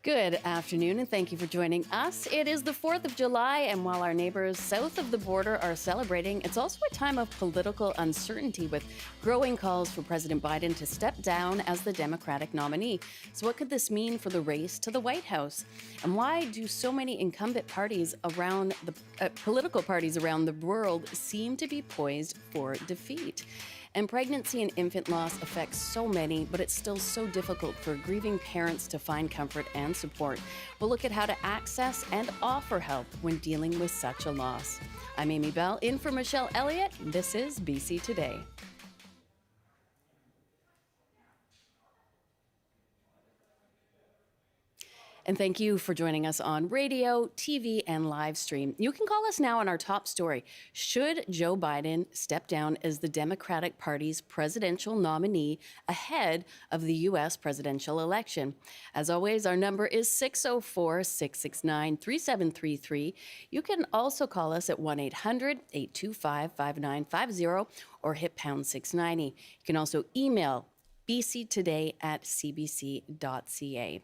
Good afternoon, and thank you for joining us. It is the 4th of July, and while our neighbors south of the border are celebrating, it's also a time of political uncertainty with growing calls for President Biden to step down as the Democratic nominee. So, what could this mean for the race to the White House? And why do so many incumbent parties around the political parties around the world seem to be poised for defeat? And pregnancy and infant loss affects so many, but it's still so difficult for grieving parents to find comfort and support. We'll look at how to access and offer help when dealing with such a loss. I'm Amy Bell, in for Michelle Elliott. This is BC Today. And thank you for joining us on radio, TV, and live stream. You can call us now on our top story. Should Joe Biden step down as the Democratic Party's presidential nominee ahead of the U.S. presidential election? As always, our number is 604-669-3733. You can also call us at 1-800-825-5950 or hit pound 690. You can also email bctoday@cbc.ca.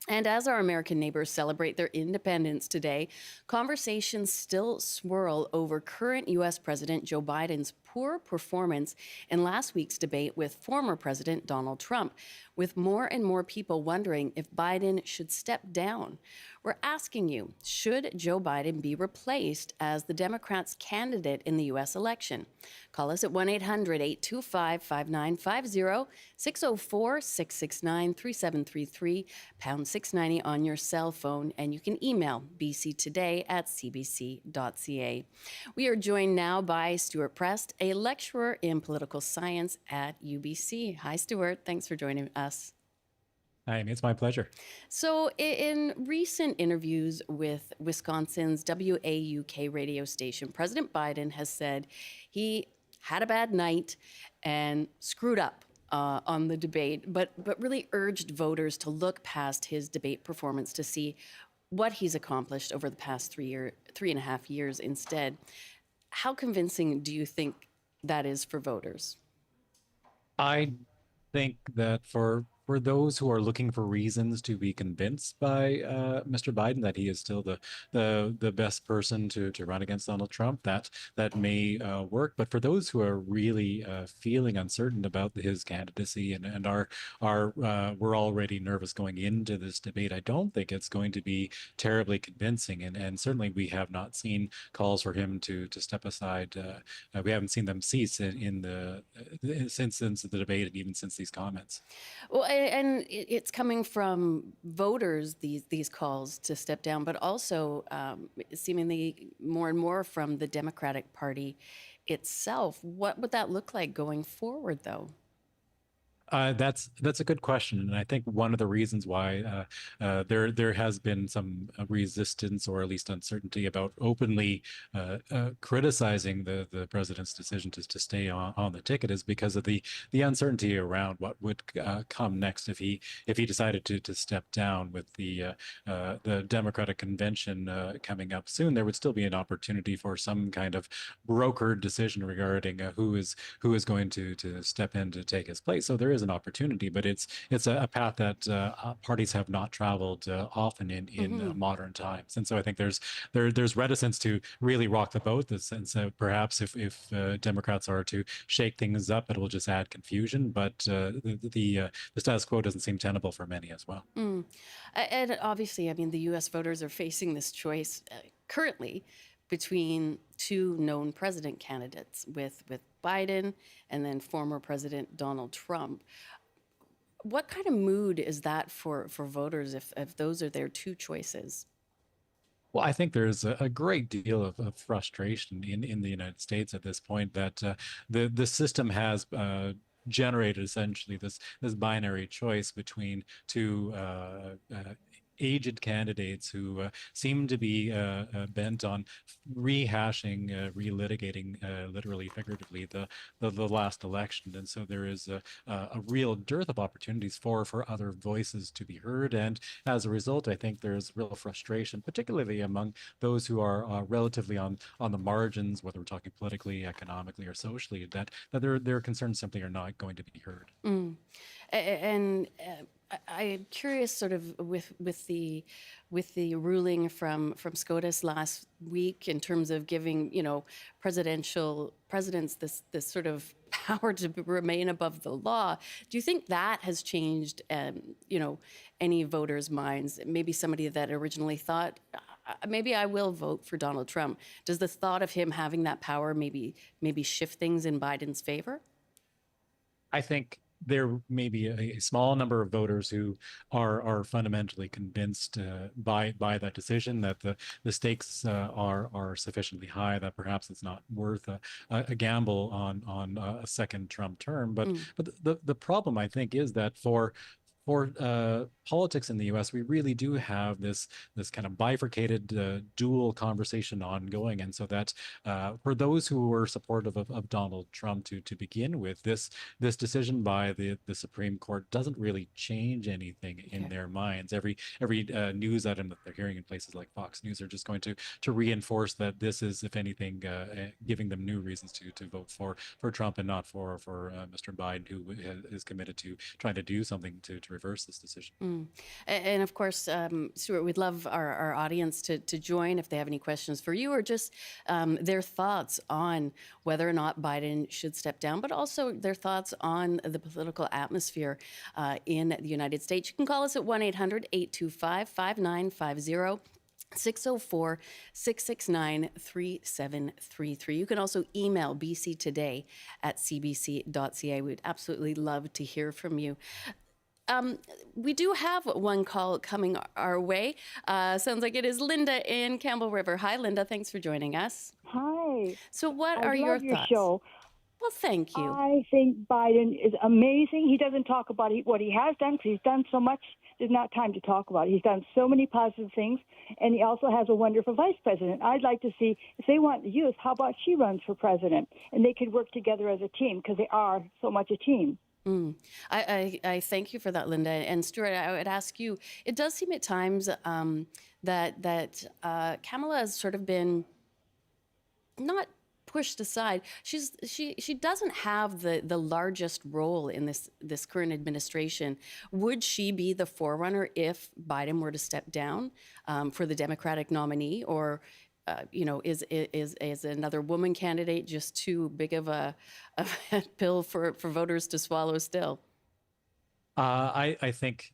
And as our American neighbors celebrate their independence today, conversations still swirl over current U.S. President Joe Biden's poor performance in last week's debate with former President Donald Trump, with more and more people wondering if Biden should step down. We're asking you, should Joe Biden be replaced as the Democrats' candidate in the U.S. election? Call us at 1-800-825-5950, 604-669-3733, pound 690 on your cell phone, and you can email bctoday@cbc.ca. We are joined now by Stuart Prest, a lecturer in political science at UBC. Hi, Stuart. Thanks for joining us. Hi, Amy. It's my pleasure. So, in recent interviews with Wisconsin's WAUK radio station, President Biden has said he had a bad night and screwed up on the debate, but really urged voters to look past his debate performance to see what he's accomplished over the past 3.5 years instead. How convincing do you think that is for voters? I think that for those who are looking for reasons to be convinced by Mr. Biden that he is still the best person to run against Donald Trump, that may work. But for those who are really feeling uncertain about his candidacy and are we're already nervous going into this debate, I don't think it's going to be terribly convincing. And certainly we have not seen calls for him to step aside. We haven't seen them cease since the debate and even since these comments. Well, and it's coming from voters, these calls to step down, but also seemingly more and more from the Democratic Party itself. What would that look like going forward, though? That's a good question, and I think one of the reasons why there has been some resistance or at least uncertainty about openly criticizing the president's decision to stay on the ticket is because of the uncertainty around what would come next if he decided to step down. With the Democratic convention coming up soon, there would still be an opportunity for some kind of brokered decision regarding who is going to step in to take his place. So there is an opportunity, but it's a path that parties have not traveled often in modern times, and so I think there's reticence to really rock the boat. And so perhaps if Democrats are to shake things up, it will just add confusion. But the status quo doesn't seem tenable for many as well. And obviously, I mean, the U.S. voters are facing this choice currently between two known president candidates, with Biden and then former President Donald Trump. What kind of mood is that for voters if those are their two choices? Well, I think there's a great deal of frustration in the United States at this point that the system has generated essentially this binary choice between two aged candidates who seem to be bent on rehashing, relitigating, literally, figuratively, the last election. And so there is a real dearth of opportunities for other voices to be heard. And as a result, I think there's real frustration, particularly among those who are relatively on the margins, whether we're talking politically, economically, or socially, that their concerns simply are not going to be heard. And I'm curious, sort of, with the ruling from SCOTUS last week in terms of giving, presidents this sort of power to remain above the law. Do you think that has changed, any voters' minds? Maybe somebody that originally thought, maybe I will vote for Donald Trump. Does the thought of him having that power maybe shift things in Biden's favor? I think there may be a small number of voters who are fundamentally convinced by that decision that the stakes are sufficiently high that perhaps it's not worth a gamble on a second Trump term. But the problem, I think, is that for politics in the U.S., we really do have this kind of bifurcated dual conversation ongoing, and so that for those who were supportive of Donald Trump to begin with, this decision by the Supreme Court doesn't really change anything in their minds. Every news item that they're hearing in places like Fox News are just going to reinforce that this is, if anything, giving them new reasons to vote for Trump and not for Mr. Biden, who is committed to trying to do something to reverse this decision. And of course, Stuart, we'd love our audience to join if they have any questions for you, or just their thoughts on whether or not Biden should step down, but also their thoughts on the political atmosphere in the United States. You can call us at 1-800-825-5950. 604 669 3733. You can also email bctoday@cbc.ca. We'd absolutely love to hear from you. We do have one call coming our way. Sounds like it is Linda in Campbell River. Hi, Linda. Thanks for joining us. Hi. So what I are your love your thoughts? show. Well, thank you. I think Biden is amazing. He doesn't talk about what he has done because he's done so much. There's not time to talk about it. He's done so many positive things, and he also has a wonderful vice president. I'd like to see, if they want the youth, how about she runs for president, and they could work together as a team because they are so much a team. I thank you for that, Linda. And Stuart, I would ask you, it does seem at times that Kamala has sort of been not pushed aside. She doesn't have the largest role in this current administration. Would she be the forerunner if Biden were to step down for the Democratic nominee, or is another woman candidate just too big of a pill for voters to swallow still? I think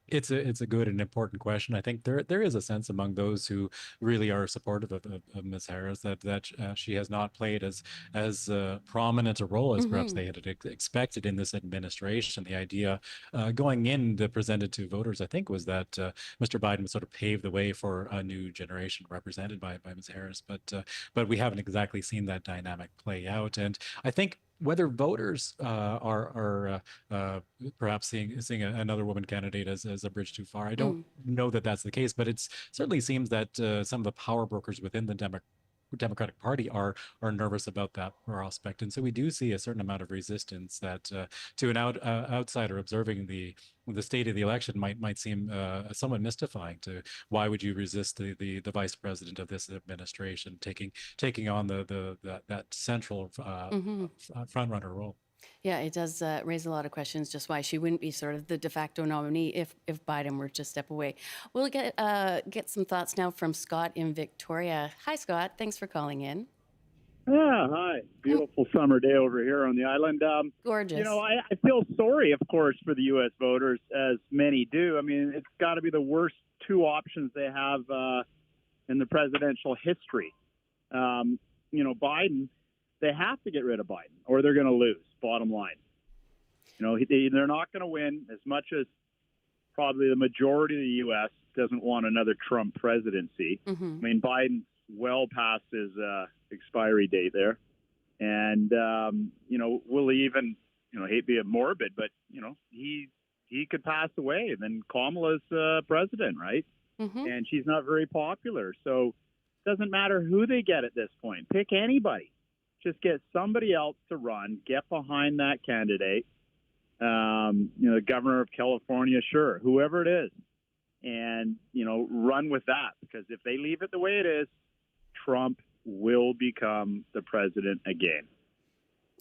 it's a good and important question. I think there is a sense among those who really are supportive of Ms. Harris that she has not played as prominent a role as perhaps they had expected in this administration. The idea going in that presented to voters, I think, was that Mr. Biden would sort of pave the way for a new generation represented by Ms. Harris. But we haven't exactly seen that dynamic play out, and I think whether voters are perhaps seeing another woman candidate as a bridge too far, I don't know that that's the case. But it certainly seems that some of the power brokers within the Democratic Party are nervous about that prospect, and so we do see a certain amount of resistance that to an outsider observing the state of the election might seem somewhat mystifying. To why would you resist the vice president of this administration taking on that central front runner role? Yeah, it does raise a lot of questions, just why she wouldn't be sort of the de facto nominee if Biden were to step away. We'll get some thoughts now from Scott in Victoria. Hi, Scott. Thanks for calling in. Yeah, hi. Beautiful summer day over here on the island. Gorgeous. I feel sorry, of course, for the U.S. voters, as many do. I mean, it's got to be the worst two options they have in the presidential history. Biden, they have to get rid of Biden or they're going to lose, bottom line. They're not going to win, as much as probably the majority of the U.S. doesn't want another Trump presidency. I mean, Biden's well past his expiry date there. And, will even, hate to be a morbid, but, he could pass away and then Kamala's president, right? And she's not very popular. So it doesn't matter who they get at this point. Pick anybody. Just get somebody else to run, get behind that candidate. The governor of California, sure, whoever it is. And, run with that. Because if they leave it the way it is, Trump will become the president again.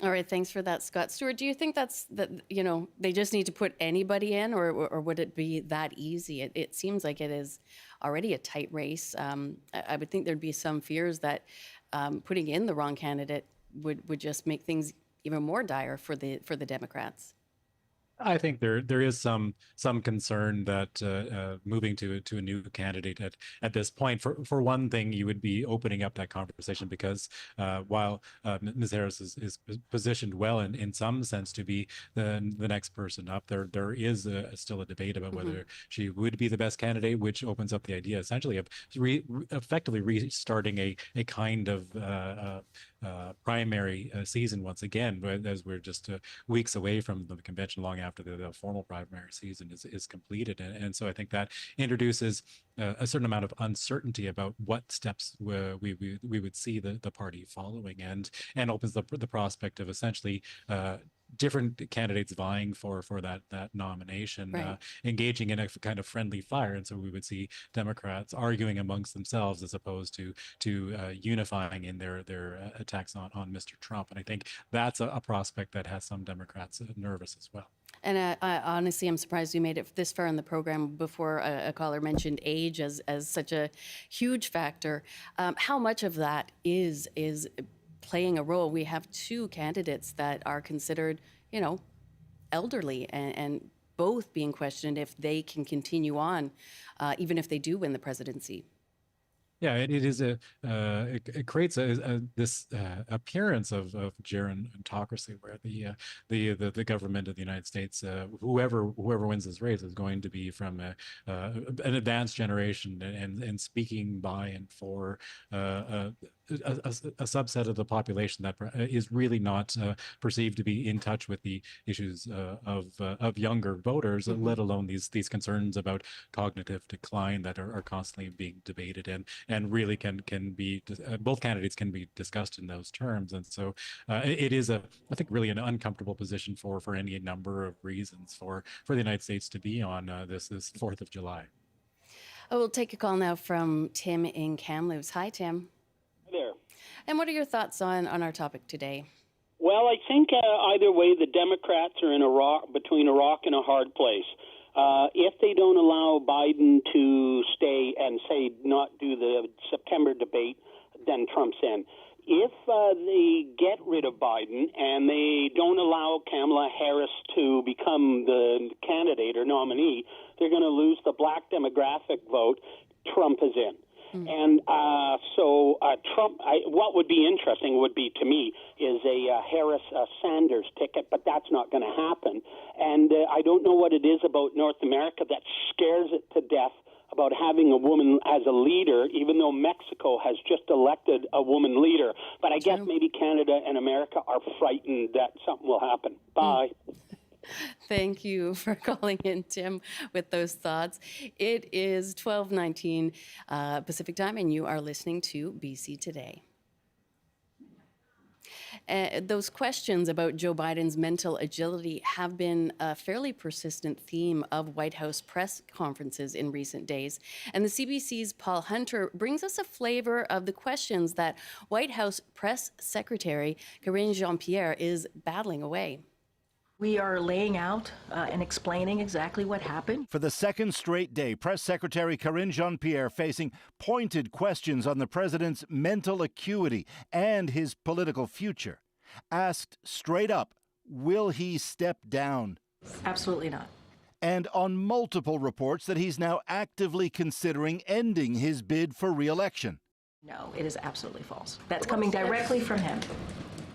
All right, thanks for that, Scott. Stuart, do you think they just need to put anybody in, or would it be that easy? It seems like it is already a tight race. I would think there'd be some fears that putting in the wrong candidate would just make things even more dire for the Democrats. I think there is some concern that moving to a new candidate at this point, for one thing, you would be opening up that conversation because while Ms. Harris is positioned well in some sense to be the next person up, there is still a debate about whether she would be the best candidate, which opens up the idea essentially of effectively restarting a kind of primary season once again, as we're just weeks away from the convention, long after the formal primary season is completed. And so I think that introduces a certain amount of uncertainty about what steps we would see the party following, and opens the prospect of essentially different candidates vying for that nomination, Right. engaging in a kind of friendly fire. And so we would see Democrats arguing amongst themselves as opposed to unifying in their attacks on Mr. Trump. And I think that's a prospect that has some Democrats nervous as well. And I honestly, I'm surprised you made it this far in the program before a caller mentioned age as such a huge factor. How much of that is playing a role? We have two candidates that are considered, elderly, and both being questioned if they can continue on, even if they do win the presidency. Yeah, it is it creates this appearance of gerontocracy, where the government of the United States, whoever wins this race, is going to be from an advanced generation, and speaking by and for a subset of the population that is really not perceived to be in touch with the issues of younger voters, let alone these concerns about cognitive decline that are constantly being debated, and really can be both candidates can be discussed in those terms. And so it is I think really an uncomfortable position for any number of reasons for the United States to be on this 4th of July. Oh, we'll take a call now from Tim in Kamloops. Hi, Tim. Hi there. And what are your thoughts on our topic today? Well, I think either way, the Democrats are between a rock and a hard place. If they don't allow Biden to stay and say not do the September debate, then Trump's in. If they get rid of Biden and they don't allow Kamala Harris to become the candidate or nominee, they're going to lose the black demographic vote. Trump is in. And so Trump, what would be interesting would be, to me, is a Harris-Sanders ticket, but that's not going to happen. And I don't know what it is about North America that scares it to death about having a woman as a leader, even though Mexico has just elected a woman leader. But I guess maybe Canada and America are frightened that something will happen. Bye. Thank you for calling in, Tim, with those thoughts. It is 12:19 Pacific time, and you are listening to BC Today. Those questions about Joe Biden's mental agility have been a fairly persistent theme of White House press conferences in recent days. And the CBC's Paul Hunter brings us a flavor of the questions that White House Press Secretary Karine Jean-Pierre is battling away. We are laying out and explaining exactly what happened. For the second straight day, Press Secretary Karine Jean-Pierre facing pointed questions on the president's mental acuity and his political future. Asked straight up, will he step down? Absolutely not. And on multiple reports that he's now actively considering ending his bid for re-election. No, it is absolutely false. That's coming directly from him.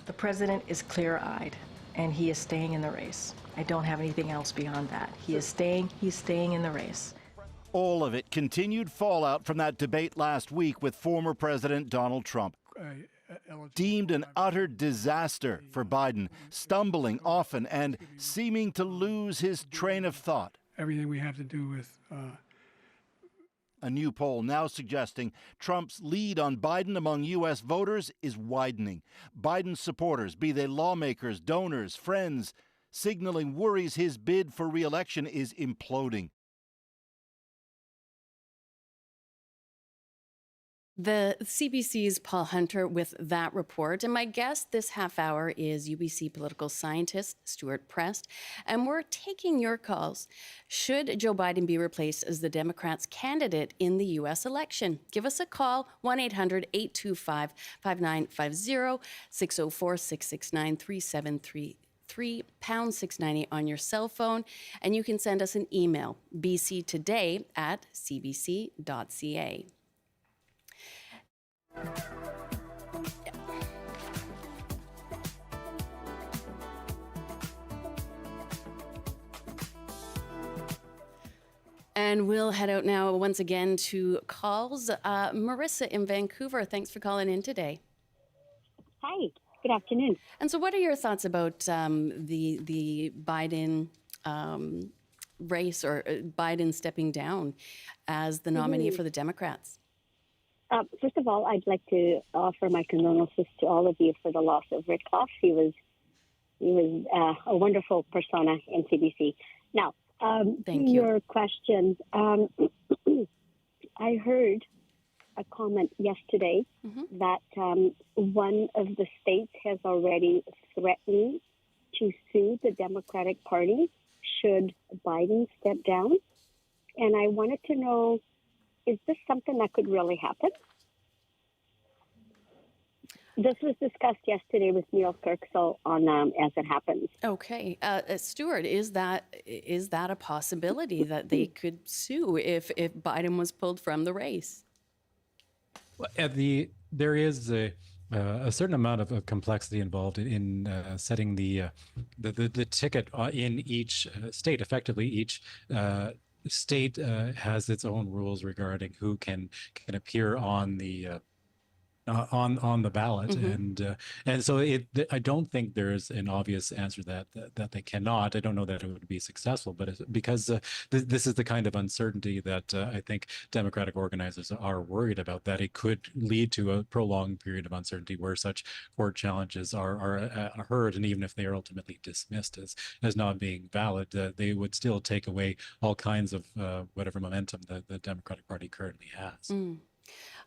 The president is clear-eyed, and he is staying in the race. I don't have anything else beyond that. He's staying in the race. All of it continued fallout from that debate last week with former President Donald Trump. Deemed an utter disaster for Biden, stumbling often and seeming to lose his train of thought. Everything we have to do with A new poll now suggesting Trump's lead on Biden among U.S. voters is widening. Biden's supporters, be they lawmakers, donors, friends, signaling worries his bid for re-election is imploding. The CBC's Paul Hunter with that report. And my guest this half hour is UBC political scientist Stuart Prest. And we're taking your calls. Should Joe Biden be replaced as the Democrats' candidate in the U.S. election? Give us a call, 1-800-825-5950, 604-669-3733. Pound 690 on your cell phone, and you can send us an email, bctoday@cbc.ca. And we'll head out now once again to calls. Marissa in Vancouver, thanks for calling in today. Hi, good afternoon. And so what are your thoughts about the Biden race, or Biden stepping down as the nominee for the Democrats? First of all, I'd like to offer my condolences to all of you for the loss of Rick Hoff. He was a wonderful persona in CBC. Now, Thank you. Your question, I heard a comment yesterday that one of the states has already threatened to sue the Democratic Party should Biden step down. And I wanted to know, is this something that could really happen? This was discussed yesterday with Neil Kirksall on As It Happens. Okay. Stuart, is that a possibility that they could sue if Biden was pulled from the race? Well, there is a certain amount of complexity involved in setting the ticket in each state. Effectively, each state has its own rules regarding who can appear on the ballot, and so I don't think there's an obvious answer that they cannot. I don't know that it would be successful, but because this is the kind of uncertainty that I think Democratic organizers are worried about, that it could lead to a prolonged period of uncertainty where such court challenges are heard, and even if they are ultimately dismissed as not being valid, they would still take away all kinds of whatever momentum the Democratic Party currently has.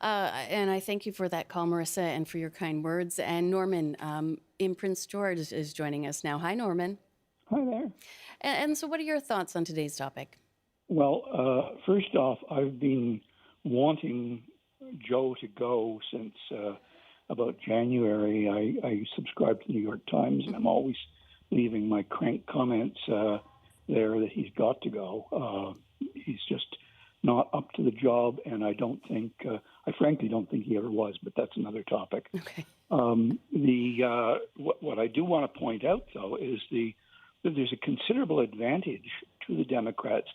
And I thank you for that call, Marissa, and for your kind words. And Norman in Prince George is joining us now. Hi, Norman. Hi there. And so what are your thoughts on today's topic? Well, first off, I've been wanting Joe to go since about January. I subscribe to the New York Times, and I'm always leaving my crank comments there that he's got to go. He's just not up to the job, and I frankly don't think he ever was, but that's another topic. Okay. What I do want to point out, though, is that there's a considerable advantage to the Democrats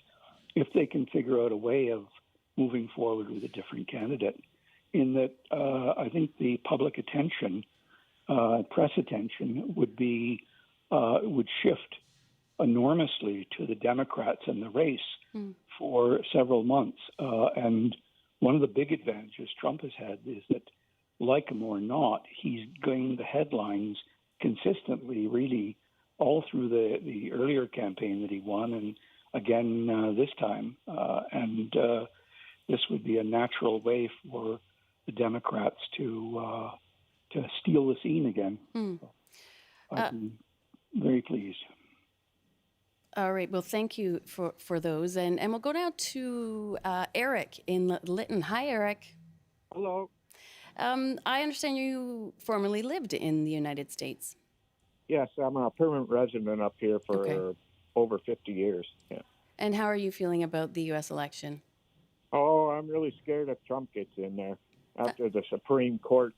if they can figure out a way of moving forward with a different candidate. In that, I think the public attention, press attention, would shift enormously to the Democrats in the race for several months. And one of the big advantages Trump has had is that, like him or not, he's gained the headlines consistently, really, all through the earlier campaign that he won, and again this time. And this would be a natural way for the Democrats to steal the scene again. So I'm very pleased. All right. Well, thank you for those. And we'll go now to Eric in Lytton. Hi, Eric. Hello. I understand you formerly lived in the United States. Yes, I'm a permanent resident up here for over 50 years. Yeah. And how are you feeling about the U.S. election? Oh, I'm really scared if Trump gets in there after the Supreme Court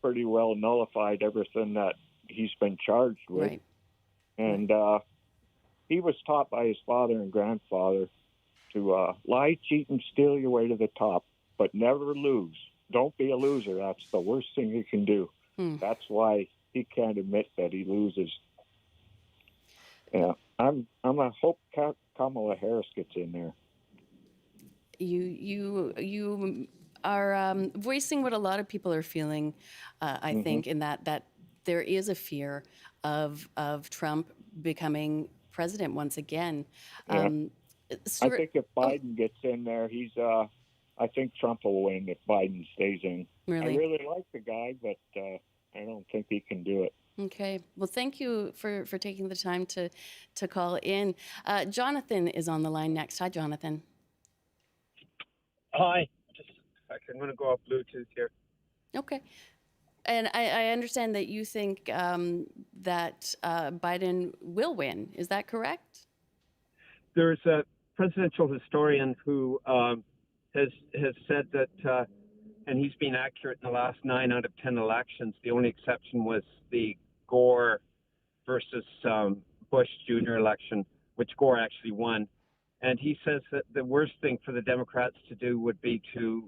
pretty well nullified everything that he's been charged with. Right. And he was taught by his father and grandfather to lie, cheat, and steal your way to the top, but never lose. Don't be a loser. That's the worst thing you can do. That's why he can't admit that he loses. Yeah, I'm a hope Kamala Harris gets in there. You are voicing what a lot of people are feeling, I think, in that there is a fear of Trump becoming president once again. Yeah. I think if Biden gets in there, he's I think Trump will win if Biden stays in. Really? I really like the guy, but I don't think he can do it. Okay. Well, thank you for taking the time to call in. Jonathan is on the line next. Hi, Jonathan. Hi. I'm going to go off Bluetooth here. Okay. And I understand that you think that Biden will win. Is that correct? There's a presidential historian who has said that, and he's been accurate in the last 9 out of 10 elections. The only exception was the Gore versus Bush Jr. election, which Gore actually won. And he says that the worst thing for the Democrats to do would be to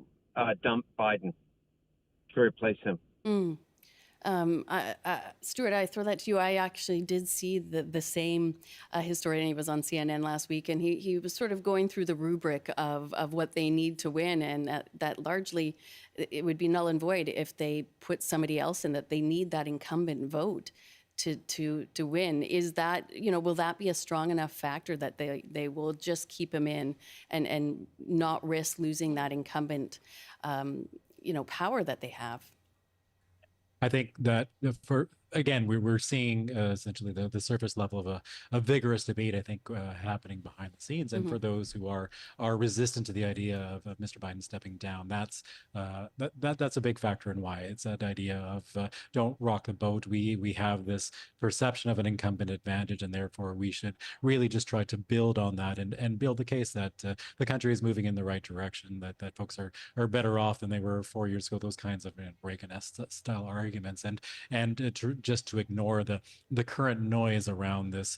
dump Biden, to replace him. Stuart, I throw that to you. I actually did see the same historian. He was on CNN last week, and he was sort of going through the rubric of what they need to win, and that largely it would be null and void if they put somebody else in, that they need that incumbent vote to win. Is that, will that be a strong enough factor that they will just keep him in and not risk losing that incumbent, power that they have? I think that we're seeing essentially the surface level of a vigorous debate, I think, happening behind the scenes. And for those who are resistant to the idea of Mr. Biden stepping down, that's a big factor in why. It's that idea of don't rock the boat. We have this perception of an incumbent advantage, and therefore we should really just try to build on that and build the case that the country is moving in the right direction, that folks are better off than they were 4 years ago. Those kinds of Reagan-esque style arguments, and just to ignore the current noise around this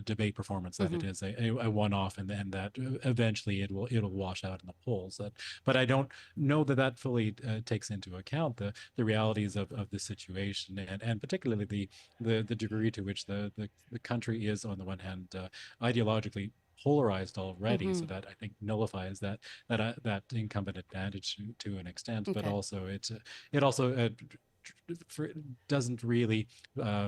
debate performance, that it is a one-off, and that eventually it'll wash out in the polls. But I don't know that fully takes into account the realities of the situation, and particularly the degree to which the country is, on the one hand, ideologically polarized already, so that I think nullifies that incumbent advantage to an extent. But also it also doesn't really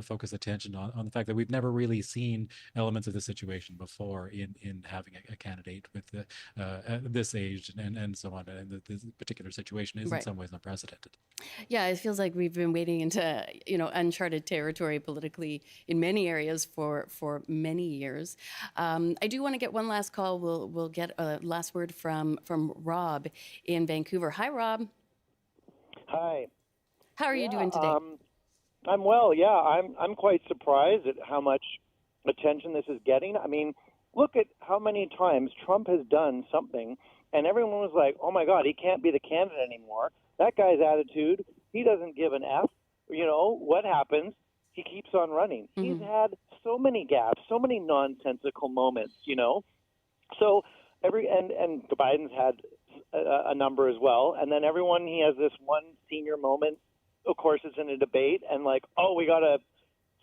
focus attention on the fact that we've never really seen elements of the situation before in having a candidate with this age and so on. And this particular situation is in some ways unprecedented. Yeah, it feels like we've been wading into uncharted territory politically in many areas for many years. I do want to get one last call. We'll get a last word from Rob in Vancouver. Hi, Rob. Hi. How are you doing today? I'm well. Yeah, I'm quite surprised at how much attention this is getting. I mean, look at how many times Trump has done something, and everyone was like, "Oh my God, he can't be the candidate anymore." That guy's attitude, he doesn't give an F. What happens? He keeps on running. He's had so many gaps, so many nonsensical moments. So and Biden's had a number as well, and then everyone, he has this one senior moment. Of course, it's in a debate, and we got to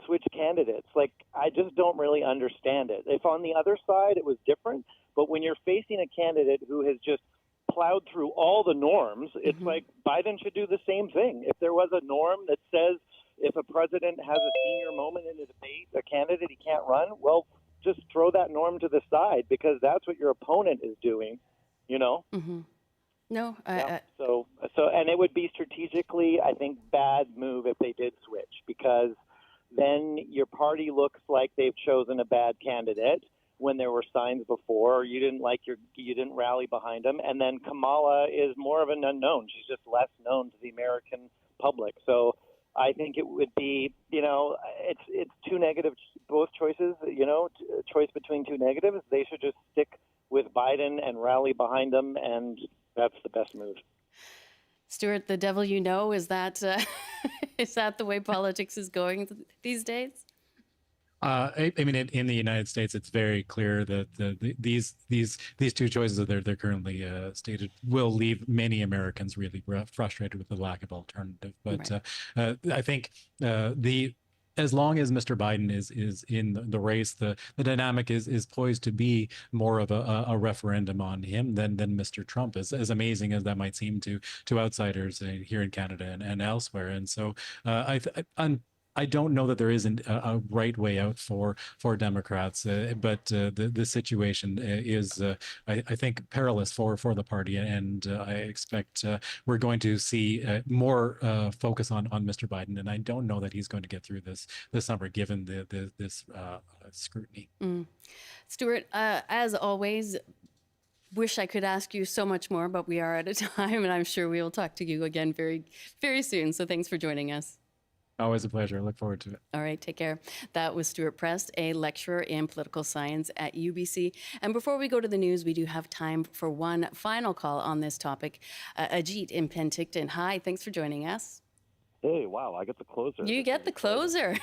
switch candidates. I just don't really understand it. If on the other side it was different, but when you're facing a candidate who has just plowed through all the norms, it's like Biden should do the same thing. If there was a norm that says if a president has a senior moment in a debate, a candidate, he can't run, well, just throw that norm to the side, because that's what your opponent is doing, No, So and it would be strategically, I think, bad move if they did switch, because then your party looks like they've chosen a bad candidate when there were signs before, or you didn't rally behind them, and then Kamala is more of an unknown. She's just less known to the American public. So I think it would be, it's two negative, both choices, choice between two negatives. They should just stick with Biden and rally behind them, and that's the best move. Stuart, the devil is that is that the way politics is going these days? I mean, in the United States, it's very clear that these two choices that they're currently stated will leave many Americans really frustrated with the lack of alternative. But I think as long as Mr. Biden is in the race, the dynamic is poised to be more of a referendum on him than Mr. Trump, as amazing as that might seem to outsiders here in Canada and elsewhere. And so I don't know that there isn't a right way out for Democrats, but the situation is, I think, perilous for the party, and I expect we're going to see more focus on Mr. Biden, and I don't know that he's going to get through this summer, given this scrutiny. Stuart, as always, wish I could ask you so much more, but we are out of time, and I'm sure we will talk to you again very, very soon. So thanks for joining us. Always a pleasure. I look forward to it. All right, take care. That was Stuart Prest, a lecturer in political science at UBC. And before we go to the news, we do have time for one final call on this topic. Ajit in Penticton. Hi, thanks for joining us. Hey, wow, I get the closer. You get the closer.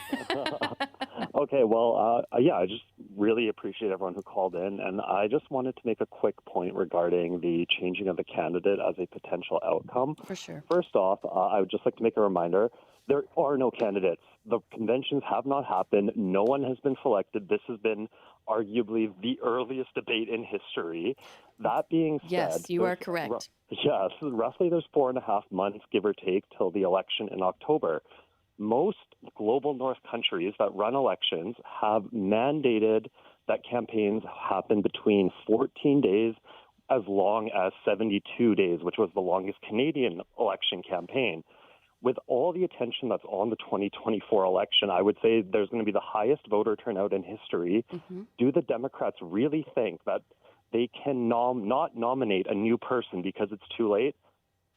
Okay, well, yeah, I just really appreciate everyone who called in, and I just wanted to make a quick point regarding the changing of the candidate as a potential outcome. For sure. First off, I would just like to make a reminder, there are no candidates. The conventions have not happened. No one has been selected. This has been arguably the earliest debate in history. That being said... Yes, you are correct. Yes, roughly there's 4.5 months, give or take, till the election in October. Most global north countries that run elections have mandated that campaigns happen between 14 days as long as 72 days, which was the longest Canadian election campaign. With all the attention that's on the 2024 election, I would say there's going to be the highest voter turnout in history. Do the Democrats really think that they can not nominate a new person because it's too late?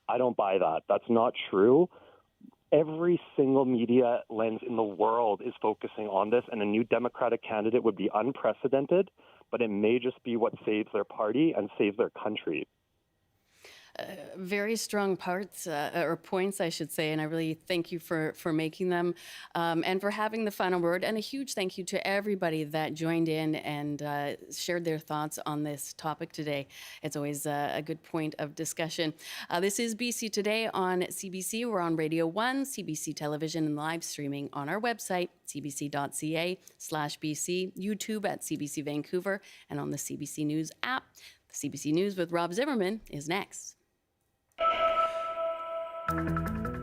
I don't buy that. That's not true. Every single media lens in the world is focusing on this, and a new Democratic candidate would be unprecedented, but it may just be what saves their party and saves their country. Very strong parts or points, I should say, and I really thank you for making them and for having the final word. And a huge thank you to everybody that joined in and shared their thoughts on this topic today. It's always a good point of discussion. This is BC Today on CBC. We're on Radio 1, CBC Television, and live streaming on our website, cbc.ca/BC, YouTube at CBC Vancouver, and on the CBC News app. The CBC News with Rob Zimmerman is next.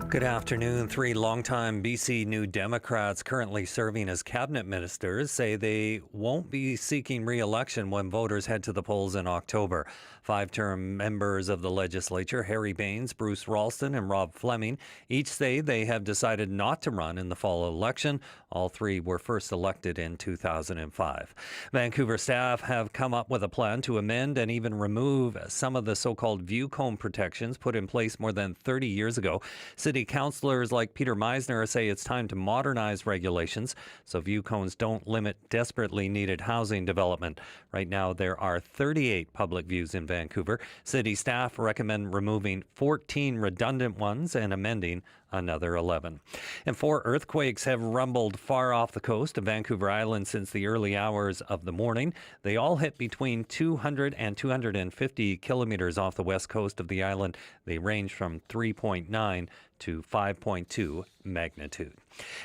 Good afternoon. 3 longtime BC New Democrats currently serving as cabinet ministers say they won't be seeking re-election when voters head to the polls in October. 5-term members of the legislature, Harry Baines, Bruce Ralston, and Rob Fleming, each say they have decided not to run in the fall election. All 3 were first elected in 2005. Vancouver staff have come up with a plan to amend and even remove some of the so-called view cone protections put in place more than 30 years ago. City councillors like Peter Meisner say it's time to modernize regulations so view cones don't limit desperately needed housing development. Right now, there are 38 public views in Vancouver. City staff recommend removing 14 redundant ones and amending another 11. And 4 earthquakes have rumbled far off the coast of Vancouver Island since the early hours of the morning. They all hit between 200 and 250 kilometers off the west coast of the island. They range from 3.9 to 5.2 magnitude.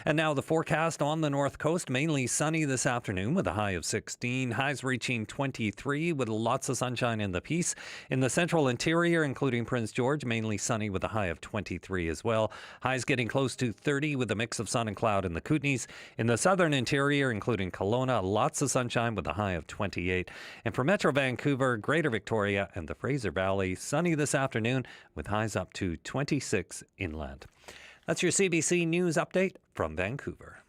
And now the forecast on the north coast, mainly sunny this afternoon with a high of 16, highs reaching 23 with lots of sunshine in the Peace. In the central interior, including Prince George, mainly sunny with a high of 23 as well. Highs getting close to 30 with a mix of sun and cloud in the Kootenays. In the southern interior, including Kelowna, lots of sunshine with a high of 28. And for Metro Vancouver, Greater Victoria, and the Fraser Valley, sunny this afternoon with highs up to 26 inland. That's your CBC News update from Vancouver.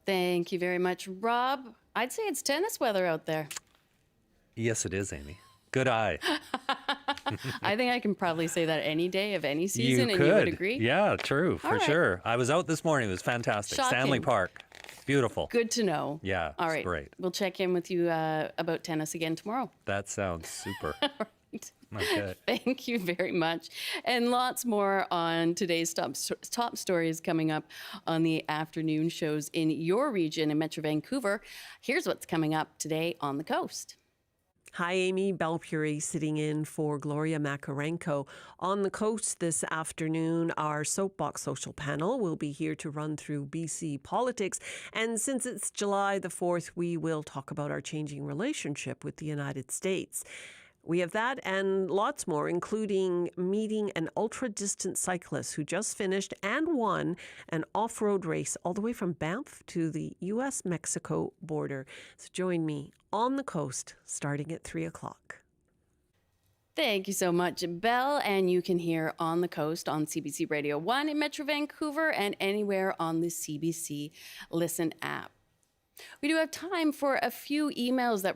Thank you very much, Rob. I'd say it's tennis weather out there. Yes, it is, Amy. Good eye. I think I can probably say that any day of any season, you and you would agree? Yeah, true, for sure. I was out this morning. It was fantastic. Shocking. Stanley Park. Beautiful. Good to know. Yeah, all right. It's great. We'll check in with you about tennis again tomorrow. That sounds super. Okay. Thank you very much. And lots more on today's top stories coming up on the afternoon shows in your region in Metro Vancouver. Here's what's coming up today on the coast. Hi, Amy. Belle Puri sitting in for Gloria Makarenko. On the coast this afternoon, our Soapbox Social panel will be here to run through BC politics. And since it's July the 4th, we will talk about our changing relationship with the United States. We have that and lots more, including meeting an ultra-distance cyclist who just finished and won an off-road race all the way from Banff to the U.S.-Mexico border. So join me on the coast starting at 3 o'clock. Thank you so much, Belle. And you can hear On the Coast on CBC Radio 1 in Metro Vancouver and anywhere on the CBC Listen app. We do have time for a few emails that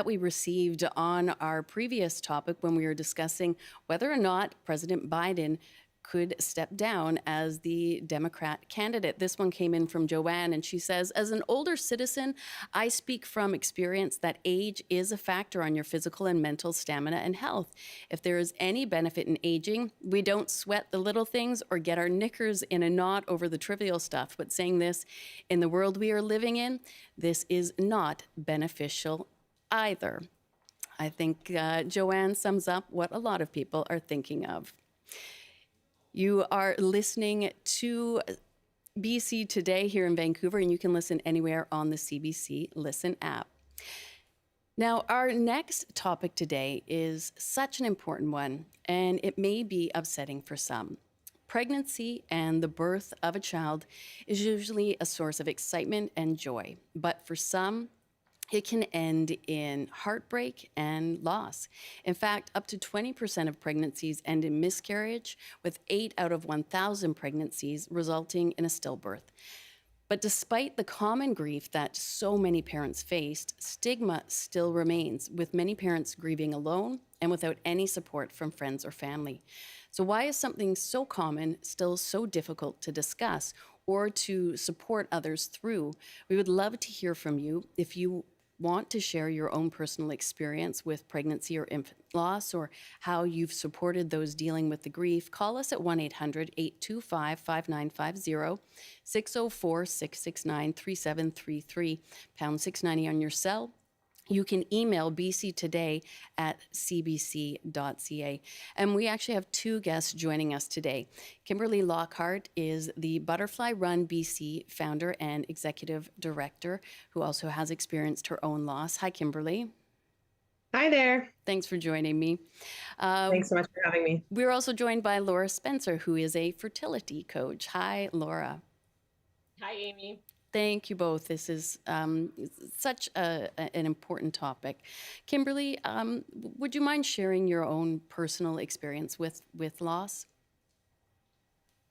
we received on our previous topic when we were discussing whether or not President Biden could step down as the Democrat candidate. This one came in from Joanne, and she says, as an older citizen, I speak from experience that age is a factor on your physical and mental stamina and health. If there is any benefit in aging, we don't sweat the little things or get our knickers in a knot over the trivial stuff. But saying this, in the world we are living in, this is not beneficial either. I think Joanne sums up what a lot of people are thinking of. You are listening to BC Today here in Vancouver, and you can listen anywhere on the CBC Listen app. Now, our next topic today is such an important one, and it may be upsetting for some. Pregnancy and the birth of a child is usually a source of excitement and joy, but for some, it can end in heartbreak and loss. In fact, up to 20% of pregnancies end in miscarriage, with 8 out of 1,000 pregnancies resulting in a stillbirth. But despite the common grief that so many parents faced, stigma still remains, with many parents grieving alone and without any support from friends or family. So why is something so common still so difficult to discuss or to support others through? We would love to hear from you. If you want to share your own personal experience with pregnancy or infant loss, or how you've supported those dealing with the grief, call us at 1-800-825-5950, 604-669-3733, pound 690 on your cell. You can email bctoday@cbc.ca. And we actually have 2 guests joining us today. Kimberly Lockhart is the Butterfly Run BC founder and executive director, who also has experienced her own loss. Hi, Kimberly. Hi there. Thanks for joining me. Thanks so much for having me. We're also joined by Laura Spencer, who is a fertility coach. Hi, Laura. Hi, Amy. Thank you both. This is such an important topic. Kimberly, would you mind sharing your own personal experience with loss?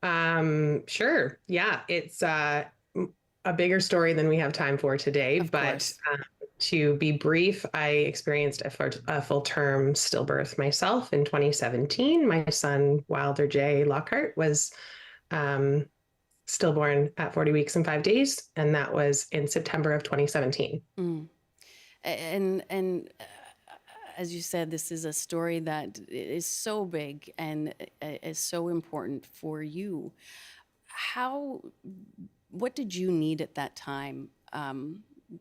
Sure. Yeah, it's a bigger story than we have time for today, but to be brief, I experienced a full-term stillbirth myself in 2017. My son, Wilder J. Lockhart, was stillborn at 40 weeks and 5 days, and that was in September of 2017. And as you said, this is a story that is so big and is so important for you. What did you need at that time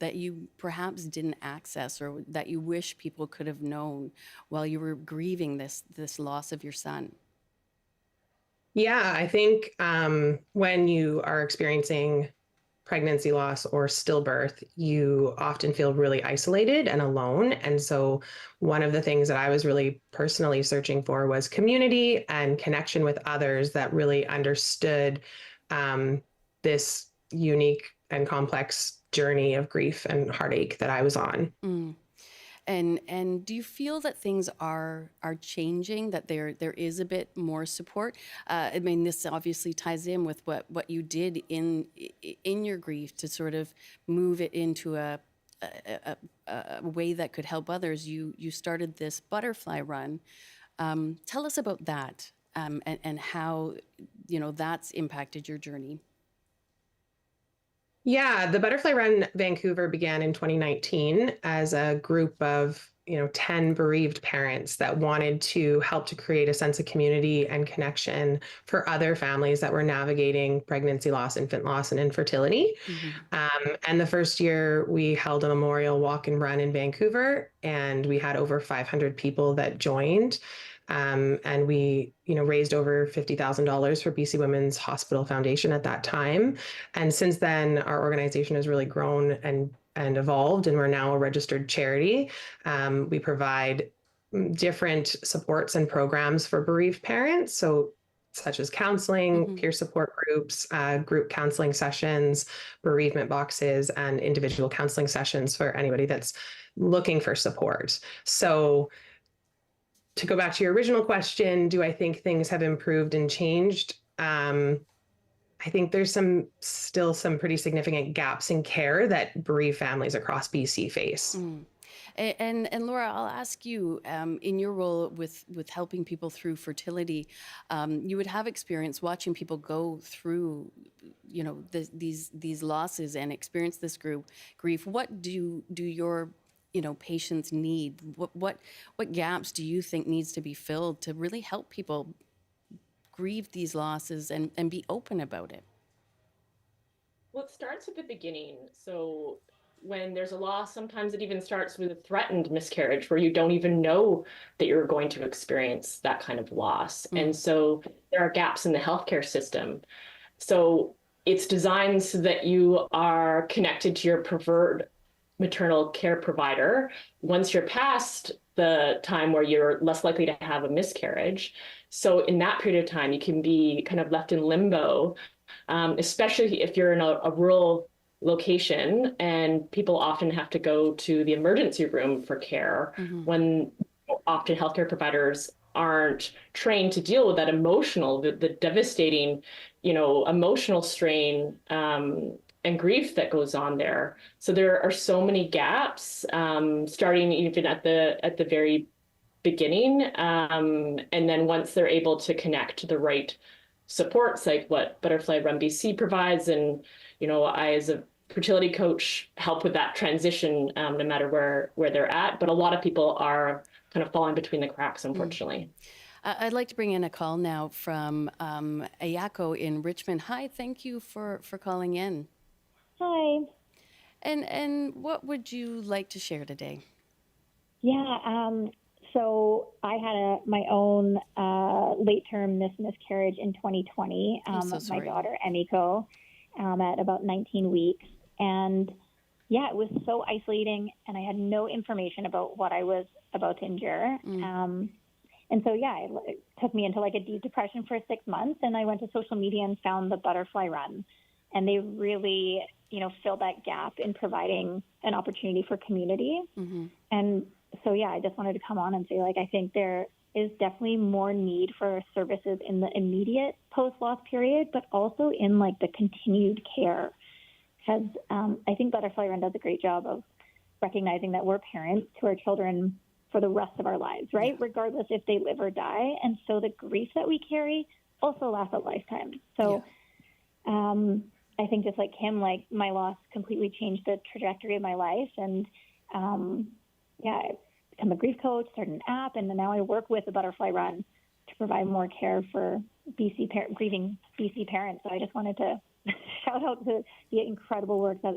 that you perhaps didn't access, or that you wish people could have known while you were grieving this loss of your son? Yeah, I think when you are experiencing pregnancy loss or stillbirth, you often feel really isolated and alone. And so one of the things that I was really personally searching for was community and connection with others that really understood this unique and complex journey of grief and heartache that I was on. And do you feel that things are changing, that there is a bit more support? I mean, this obviously ties in with what you did in your grief to sort of move it into a way that could help others. You started this Butterfly Run. Tell us about that and how that's impacted your journey. Yeah, the Butterfly Run Vancouver began in 2019 as a group of 10 bereaved parents that wanted to help to create a sense of community and connection for other families that were navigating pregnancy loss, infant loss, and infertility. And the first year we held a memorial walk and run in Vancouver, and we had over 500 people that joined. And we, raised over $50,000 for BC Women's Hospital Foundation at that time. And since then, our organization has really grown and evolved, and we're now a registered charity. We provide different supports and programs for bereaved parents. So such as counseling, peer support groups, group counseling sessions, bereavement boxes, and individual counseling sessions for anybody that's looking for support. So to go back to your original question, do I think things have improved and changed? I think there's still some pretty significant gaps in care that bereaved families across BC face. And Laura, I'll ask you, in your role with helping people through fertility, you would have experience watching people go through, these losses and experience this grief. What do your patients need? What gaps do you think needs to be filled to really help people grieve these losses and be open about it? Well, it starts at the beginning. So when there's a loss, sometimes it even starts with a threatened miscarriage where you don't even know that you're going to experience that kind of loss. And so there are gaps in the healthcare system. So it's designed so that you are connected to your preferred maternal care provider once you're past the time where you're less likely to have a miscarriage. So in that period of time, you can be kind of left in limbo, especially if you're in a rural location, and people often have to go to the emergency room for care when often healthcare providers aren't trained to deal with that the devastating, emotional strain and grief that goes on there. So there are so many gaps, starting even at the very beginning, and then once they're able to connect to the right supports, like what Butterfly Run BC provides, and I as a fertility coach help with that transition, no matter where they're at. But a lot of people are kind of falling between the cracks, unfortunately. I'd like to bring in a call now from Ayako in Richmond. Hi, thank you for calling in. Hi. And what would you like to share today? Yeah, so I had my own late-term miscarriage in 2020 of my daughter, Emiko, at about 19 weeks. And yeah, it was so isolating, and I had no information about what I was about to endure. And so, yeah, it took me into like a deep depression for 6 months, and I went to social media and found the Butterfly Run. And they really, filled that gap in providing an opportunity for community. And so, yeah, I just wanted to come on and say, I think there is definitely more need for services in the immediate post-loss period, but also in the continued care. Because I think Butterfly Run does a great job of recognizing that we're parents to our children for the rest of our lives, right? Regardless if they live or die. And so the grief that we carry also lasts a lifetime. So I think just like him, my loss completely changed the trajectory of my life. And I'm a grief coach, started an app, and now I work with the Butterfly Run to provide more care for grieving BC parents. So I just wanted to shout out to the incredible work that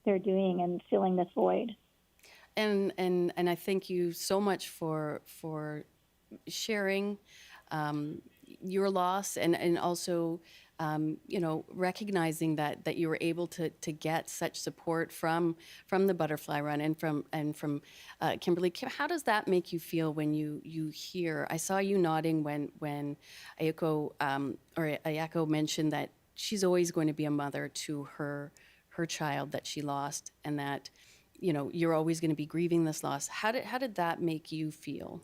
they're doing and filling this void. And I thank you so much for sharing your loss and also recognizing that you were able to get such support from the Butterfly Run and from Kimberly. How does that make you feel when you hear? I saw you nodding when Ayako mentioned that she's always going to be a mother to her child that she lost, and that you're always going to be grieving this loss. How did that make you feel?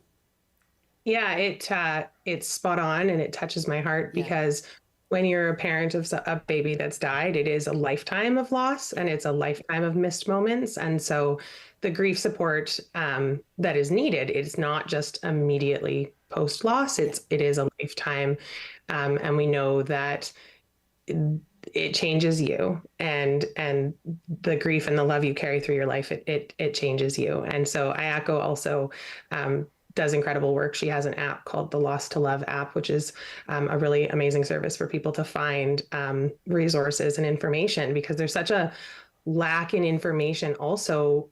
Yeah, it's spot on, and it touches my heart because when you're a parent of a baby that's died, it is a lifetime of loss and it's a lifetime of missed moments. And so the grief support that is needed is not just immediately post-loss, it is a lifetime. And we know that it changes you, and the grief and the love you carry through your life, it changes you. And so Ayako also does incredible work. She has an app called the Lost to Love app, which is a really amazing service for people to find resources and information, because there's such a lack in information. Also,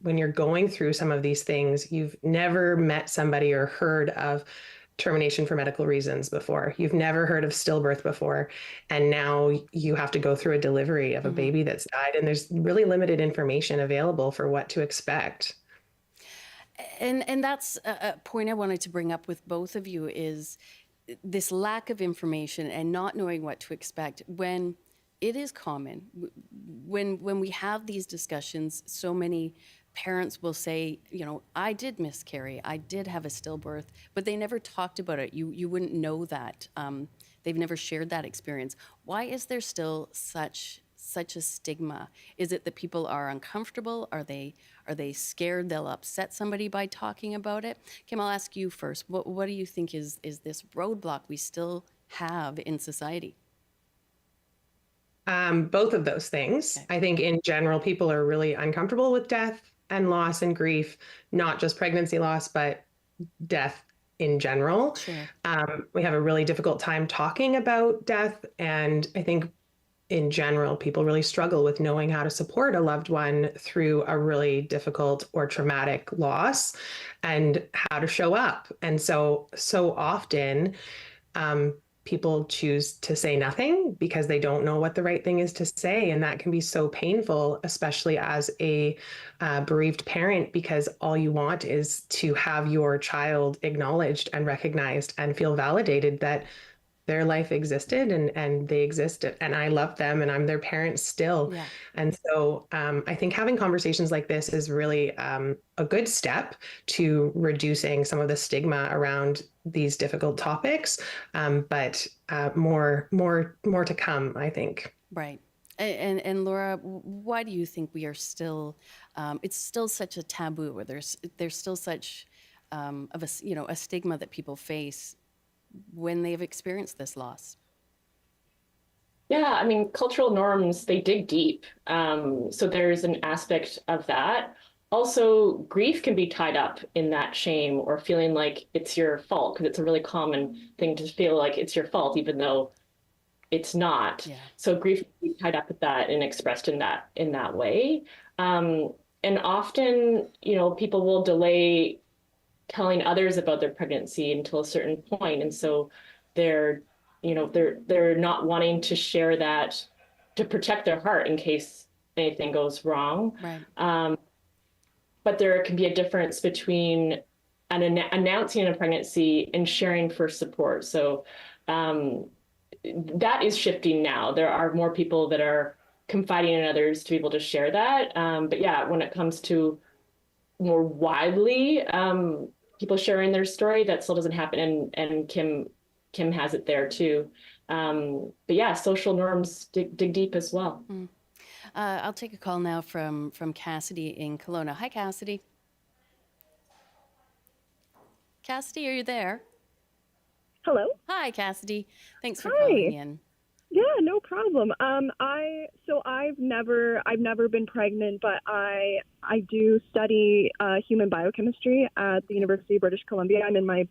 when you're going through some of these things, you've never met somebody or heard of termination for medical reasons before. You've never heard of stillbirth before. And now you have to go through a delivery of a baby that's died. And there's really limited information available for what to expect. And that's a point I wanted to bring up with both of you is this lack of information and not knowing what to expect when it is common. When we have these discussions, so many parents will say, you know, I did miscarry, I did have a stillbirth, but they never talked about it. You wouldn't know that. They've never shared that experience. Why is there still such a stigma? Is it that people are uncomfortable? Are they scared they'll upset somebody by talking about it? Kim, I'll ask you first. What do you think is this roadblock we still have in society? Both of those things. Okay. I think in general, people are really uncomfortable with death and loss and grief, not just pregnancy loss, but death in general. Sure. We have a really difficult time talking about death. And I think in general, people really struggle with knowing how to support a loved one through a really difficult or traumatic loss and how to show up. And so often, people choose to say nothing because they don't know what the right thing is to say. And that can be so painful, especially as a bereaved parent, because all you want is to have your child acknowledged and recognized and feel validated that their life existed and they existed and I love them and I'm their parent still. Yeah. And so I think having conversations like this is really a good step to reducing some of the stigma around these difficult topics, but more to come, I think. Right. And Laura, why do you think we are still, it's still such a taboo, or there's still such of a stigma that people face when they've experienced this loss? Yeah, I mean, cultural norms, they dig deep. So there's an aspect of that. Also, grief can be tied up in that shame or feeling like it's your fault, because it's a really common thing to feel like it's your fault, even though it's not. Yeah. So grief can be tied up with that and expressed in that way. And often, people will delay telling others about their pregnancy until a certain point. And so they're not wanting to share that to protect their heart in case anything goes wrong. Right. But there can be a difference between announcing a pregnancy and sharing for support. So that is shifting now. There are more people that are confiding in others to be able to share that. But yeah, when it comes to more widely people sharing their story, that still doesn't happen. And Kim has it there too. But yeah, social norms dig deep as well. Mm. I'll take a call now from Cassidy in Kelowna. Hi, Cassidy. Cassidy, are you there? Hello. Hi, Cassidy. Thanks for calling in. Yeah, no problem. I've never been pregnant, but I do study human biochemistry at the University of British Columbia. I'm in my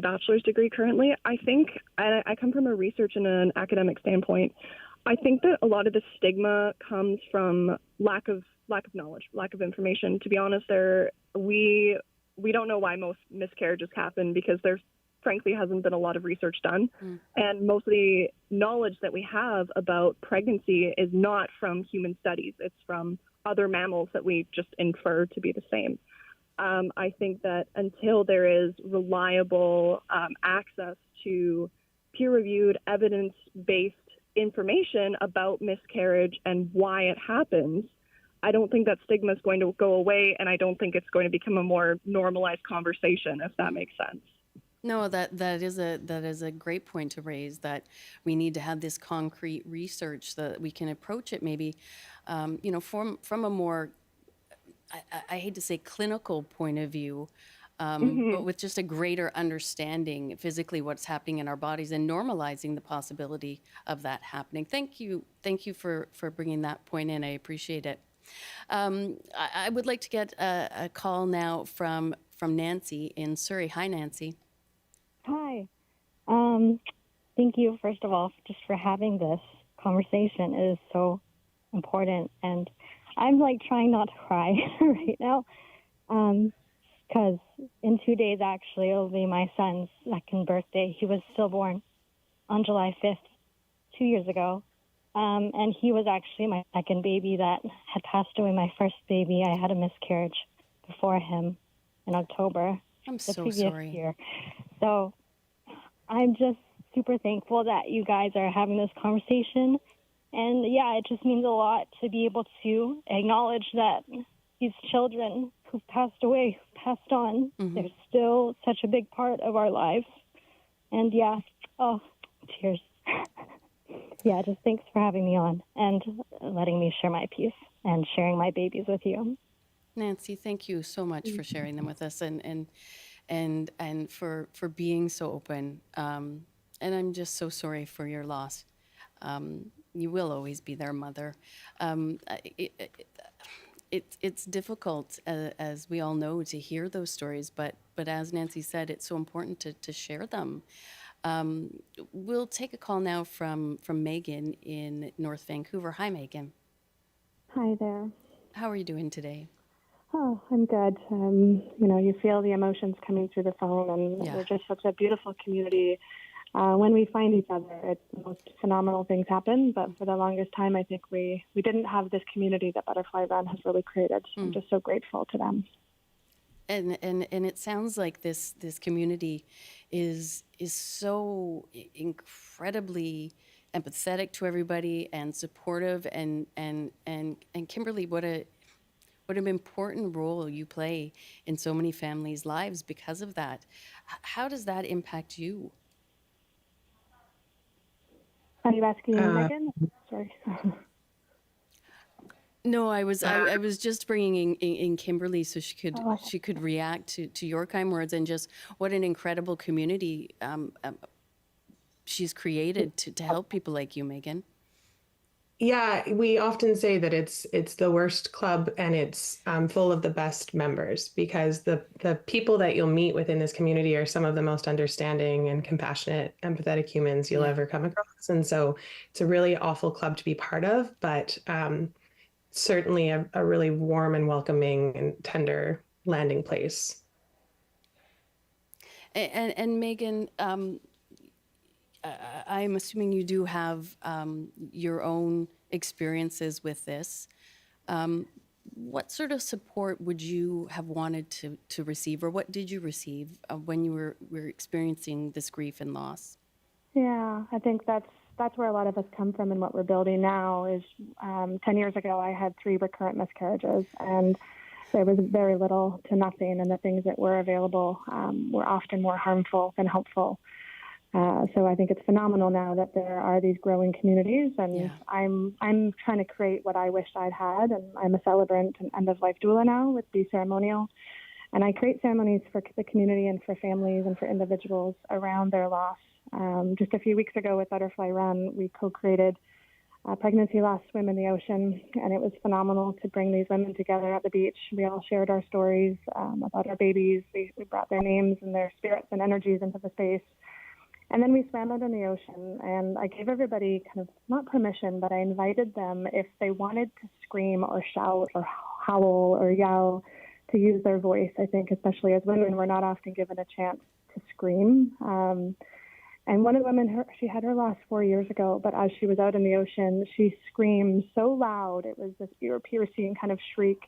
bachelor's degree currently. I think I come from a research and an academic standpoint. I think that a lot of the stigma comes from lack of knowledge, lack of information. To be honest, we don't know why most miscarriages happen because there's frankly hasn't been a lot of research done. And most of the knowledge that we have about pregnancy is not from human studies. It's from other mammals that we just infer to be the same. I think that until there is reliable access to peer-reviewed, evidence-based information about miscarriage and why it happens, I don't think that stigma is going to go away, and I don't think it's going to become a more normalized conversation, if that makes sense. No, that is a great point to raise, that we need to have this concrete research so that we can approach it maybe, from a more, I hate to say clinical point of view, but with just a greater understanding physically what's happening in our bodies and normalizing the possibility of that happening. Thank you for bringing that point in. I appreciate it. I would like to get a call now from Nancy in Surrey. Hi, Nancy. Hi. Thank you, first of all, just for having this conversation. It is so important. And I'm trying not to cry right now because in 2 days, actually, it'll be my son's second birthday. He was stillborn on July 5th, 2 years ago. And he was actually my second baby that had passed away. My first baby, I had a miscarriage before him. in October. I'm the so previous sorry. year. So I'm just super thankful that you guys are having this conversation. And yeah, it just means a lot to be able to acknowledge that these children who've passed away, passed on, they're still such a big part of our lives. And yeah, oh, tears. Yeah, just thanks for having me on and letting me share my piece and sharing my babies with you. Nancy, thank you so much for sharing them with us and for being so open. And I'm just so sorry for your loss. You will always be their mother. It's difficult, as we all know, to hear those stories, but as Nancy said, it's so important to share them. We'll take a call now from Megan in North Vancouver. Hi, Megan. Hi there. How are you doing today? Oh, I'm good. You feel the emotions coming through the phone, and we're just such a beautiful community. When we find each other, it's the most phenomenal things happen. But for the longest time, I think we didn't have this community that Butterfly Run has really created. So I'm just so grateful to them. And it sounds like this community is so incredibly empathetic to everybody and supportive, and Kimberly, what an important role you play in so many families' lives because of that. How does that impact you? Are you asking me, Megan? Sorry. No, I was just bringing in Kimberly so she could react to your kind words, and just what an incredible community she's created to help people like you, Megan. Yeah, we often say that it's the worst club, and it's full of the best members, because the people that you'll meet within this community are some of the most understanding and compassionate, empathetic humans you'll ever come across. And so it's a really awful club to be part of, but certainly a really warm and welcoming and tender landing place. And Megan, I'm assuming you do have your own experiences with this. What sort of support would you have wanted to receive, or what did you receive when you were experiencing this grief and loss? Yeah, I think that's where a lot of us come from, and what we're building now is 10 years ago, I had 3 recurrent miscarriages, and there was very little to nothing, and the things that were available were often more harmful than helpful. So I think it's phenomenal now that there are these growing communities, and I'm trying to create what I wished I'd had, and I'm a celebrant and end-of-life doula now with Be Ceremonial, and I create ceremonies for the community and for families and for individuals around their loss. Just a few weeks ago with Butterfly Run, we co-created Pregnancy Loss Swim in the Ocean, and it was phenomenal to bring these women together at the beach. We all shared our stories about our babies. We brought their names and their spirits and energies into the space. And then we swam out in the ocean, and I gave everybody kind of, not permission, but I invited them, if they wanted to scream or shout or howl or yell, to use their voice. I think especially as women, we're not often given a chance to scream. And one of the women, she had her loss 4 years ago, but as she was out in the ocean, she screamed so loud. It was this ear-piercing kind of shriek.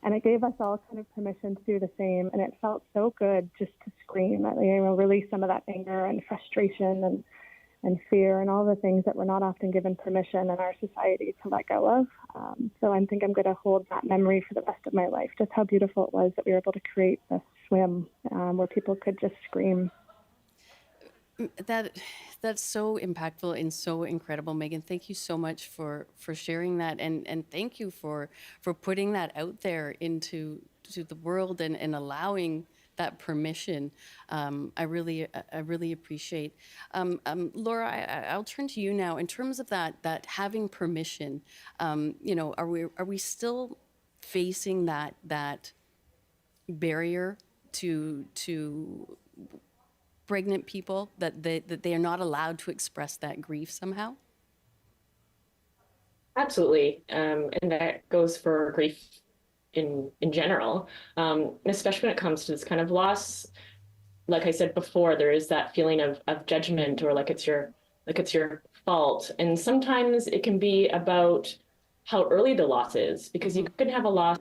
And it gave us all kind of permission to do the same. And it felt so good just to scream, release some of that anger and frustration and fear and all the things that we're not often given permission in our society to let go of. So I think I'm going to hold that memory for the rest of my life, just how beautiful it was that we were able to create this swim where people could just scream. That's so impactful and so incredible, Megan. Thank you so much for sharing that, and thank you for putting that out there into the world and allowing that permission. I really appreciate. Laura, I'll turn to you now. In terms of that having permission, are we still facing that barrier to pregnant people, that they are not allowed to express that grief somehow? Absolutely. And that goes for grief in general, especially when it comes to this kind of loss. Like I said before, there is that feeling of judgment, or like it's your fault. And sometimes it can be about how early the loss is, because you can have a loss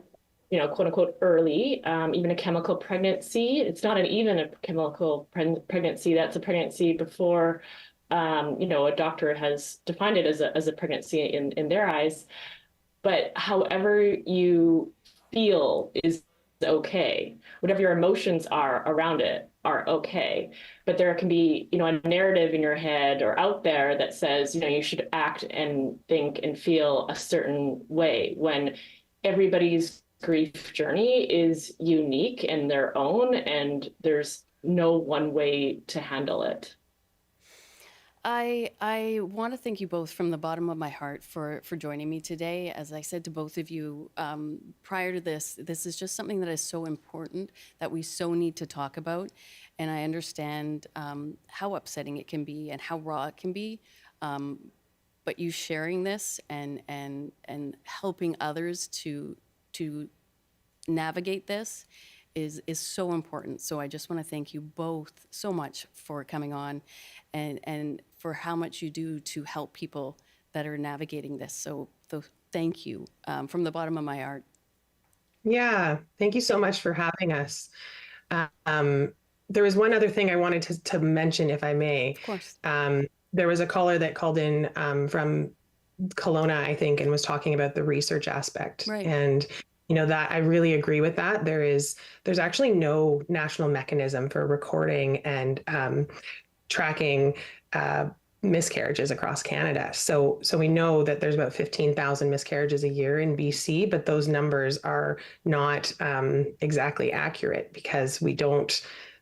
quote unquote early, even a chemical pregnancy. It's not even a chemical pregnancy. That's a pregnancy before, a doctor has defined it as a pregnancy in their eyes. But however you feel is okay. Whatever your emotions are around it are okay. But there can be, a narrative in your head or out there that says, you should act and think and feel a certain way, when everybody's grief journey is unique in their own, and there's no one way to handle it. I want to thank you both from the bottom of my heart for joining me today. As I said to both of you prior to this is just something that is so important that we so need to talk about. And I understand how upsetting it can be and how raw it can be. But you sharing this and helping others to navigate this is so important. So I just want to thank you both so much for coming on and for how much you do to help people that are navigating this. So thank you from the bottom of my heart. Yeah, thank you so much for having us. There was one other thing I wanted to mention, if I may. Of course. There was a caller that called in from Kelowna, I think, and was talking about the research aspect. Right. And that I really agree with that. There's actually no national mechanism for recording and tracking miscarriages across Canada. So we know that there's about 15,000 miscarriages a year in BC, but those numbers are not exactly accurate because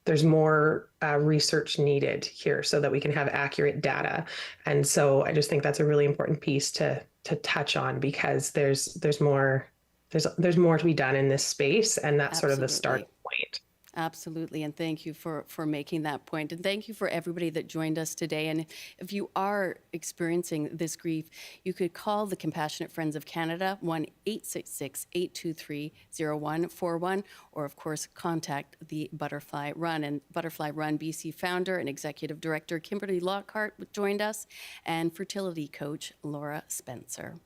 there's more research needed here so that we can have accurate data. And so I just think that's a really important piece to touch on, because there's more to be done in this space, and that's sort of the starting point. Absolutely. And thank you for making that point. And thank you for everybody that joined us today. And if you are experiencing this grief, you could call the Compassionate Friends of Canada, 1-866-823-0141, or of course, contact the Butterfly Run. And Butterfly Run BC founder and executive director Kimberly Lockhart joined us, and fertility coach Laura Spencer.